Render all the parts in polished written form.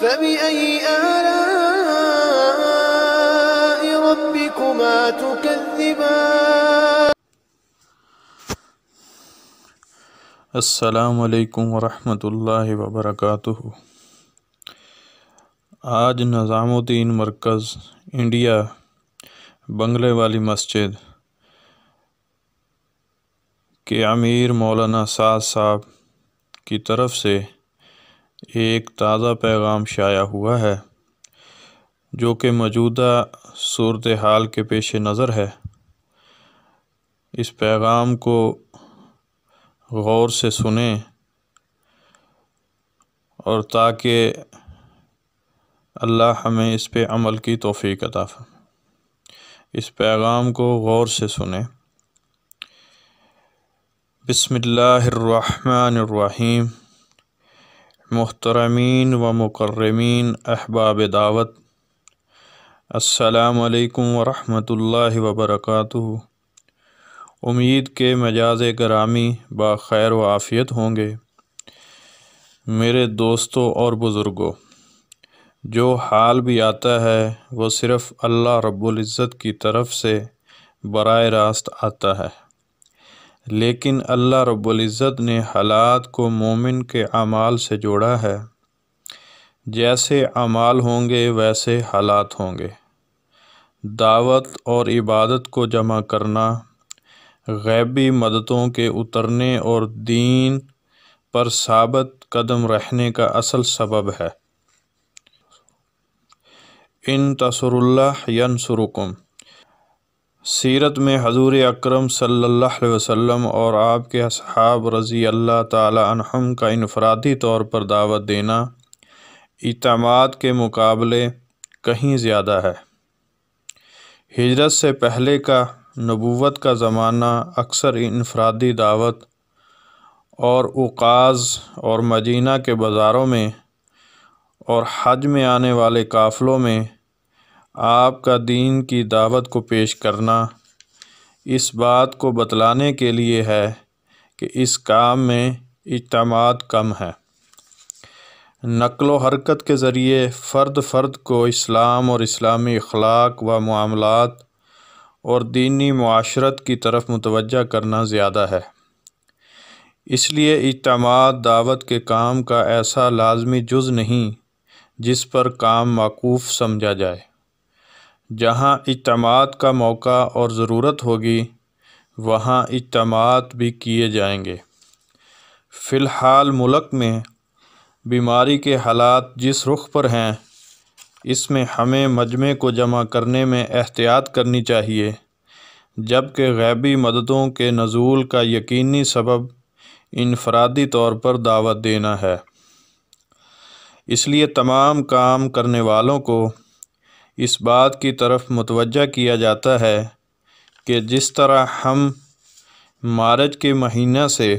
فبأي آلاء ربكما تكذبان؟ السلام علیکم ورحمۃ اللہ وبرکاتہ۔ آج نظام الدین مرکز انڈیا بنگلے والی مسجد کے امیر مولانا سعد صاحب کی طرف سے ایک تازہ پیغام شائع ہوا ہے جو کہ موجودہ صورتحال کے پیش نظر ہے۔ اس پیغام کو غور سے سنیں اور تاکہ اللہ ہمیں اس پہ عمل کی توفیق عطا فرمائے۔ اس پیغام کو غور سے سنیں۔ بسم اللہ الرحمن الرحیم۔ محترمین و مکرمین احباب دعوت، السلام علیکم ورحمۃ اللہ وبرکاتہ۔ امید کے مجاز گرامی باخیر و عافیت ہوں گے۔ میرے دوستوں اور بزرگوں، جو حال بھی آتا ہے وہ صرف اللہ رب العزت کی طرف سے براہ راست آتا ہے، لیکن اللہ رب العزت نے حالات کو مومن کے اعمال سے جوڑا ہے۔ جیسے اعمال ہوں گے ویسے حالات ہوں گے۔ دعوت اور عبادت کو جمع کرنا غیبی مددوں کے اترنے اور دین پر ثابت قدم رہنے کا اصل سبب ہے۔ ان تنصروا اللہ ینصرکم۔ سیرت میں حضور اکرم صلی اللہ علیہ وسلم اور آپ کے اصحاب رضی اللہ تعالی عنہم کا انفرادی طور پر دعوت دینا اعتماد کے مقابلے کہیں زیادہ ہے۔ ہجرت سے پہلے کا نبوت کا زمانہ اکثر انفرادی دعوت اور اوقاز اور مدینہ کے بازاروں میں اور حج میں آنے والے قافلوں میں آپ کا دین کی دعوت کو پیش کرنا اس بات کو بتلانے کے لیے ہے کہ اس کام میں اعتماد کم ہے۔ نقل و حرکت کے ذریعے فرد کو اسلام اور اسلامی اخلاق و معاملات اور دینی معاشرت کی طرف متوجہ کرنا زیادہ ہے۔ اس لیے اعتماد دعوت کے کام کا ایسا لازمی جز نہیں جس پر کام موقوف سمجھا جائے۔ جہاں اعتماد کا موقع اور ضرورت ہوگی وہاں اعتماد بھی کیے جائیں گے۔ فی الحال ملک میں بیماری کے حالات جس رخ پر ہیں اس میں ہمیں مجمع کو جمع کرنے میں احتیاط کرنی چاہیے، جبکہ غیبی مددوں کے نزول کا یقینی سبب انفرادی طور پر دعوت دینا ہے۔ اس لیے تمام کام کرنے والوں کو اس بات کی طرف متوجہ کیا جاتا ہے کہ جس طرح ہم مارچ کے مہینہ سے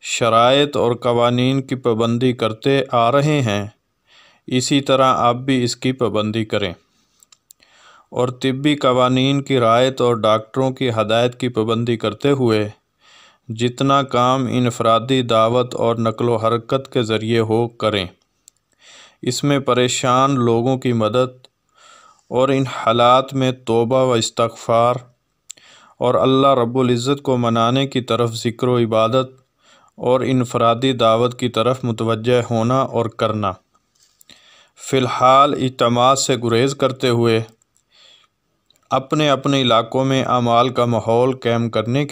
شرائط اور قوانین کی پابندی کرتے آ رہے ہیں، اسی طرح آپ بھی اس کی پابندی کریں اور طبی قوانین کی رعایت اور ڈاکٹروں کی ہدایت کی پابندی کرتے ہوئے جتنا کام انفرادی دعوت اور نقل و حرکت کے ذریعے ہو کریں۔ اس میں پریشان لوگوں کی مدد اور ان حالات میں توبہ و استغفار اور اللہ رب العزت کو منانے کی طرف ذکر و عبادت اور انفرادی دعوت کی طرف متوجہ ہونا اور کرنا۔ فی الحال اعتماد سے گریز کرتے ہوئے اپنے علاقوں میں اعمال کا ماحول قائم کرنے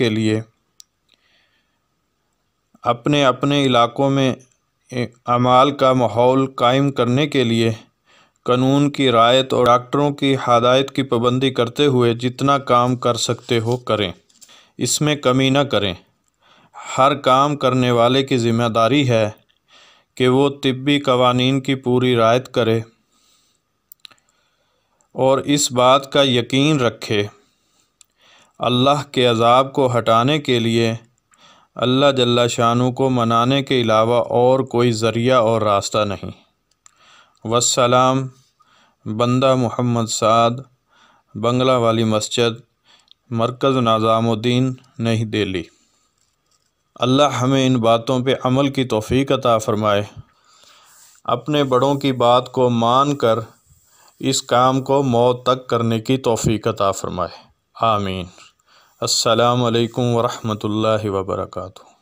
کے لیے قانون کی رعایت اور ڈاکٹروں کی ہدایت کی پابندی کرتے ہوئے جتنا کام کر سکتے ہو کریں۔ اس میں کمی نہ کریں۔ ہر کام کرنے والے کی ذمہ داری ہے کہ وہ طبی قوانین کی پوری رعایت کرے اور اس بات کا یقین رکھے اللہ کے عذاب کو ہٹانے کے لیے اللہ جل شانہ کو منانے کے علاوہ اور کوئی ذریعہ اور راستہ نہیں۔ والسلام۔ بندہ محمد سعد، بنگلہ والی مسجد، مرکز نظام الدین، نئی دہلی۔ اللہ ہمیں ان باتوں پہ عمل کی توفیق عطا فرمائے۔ اپنے بڑوں کی بات کو مان کر اس کام کو موت تک کرنے کی توفیق عطا فرمائے، آمین۔ السلام علیکم ورحمۃ اللہ وبرکاتہ۔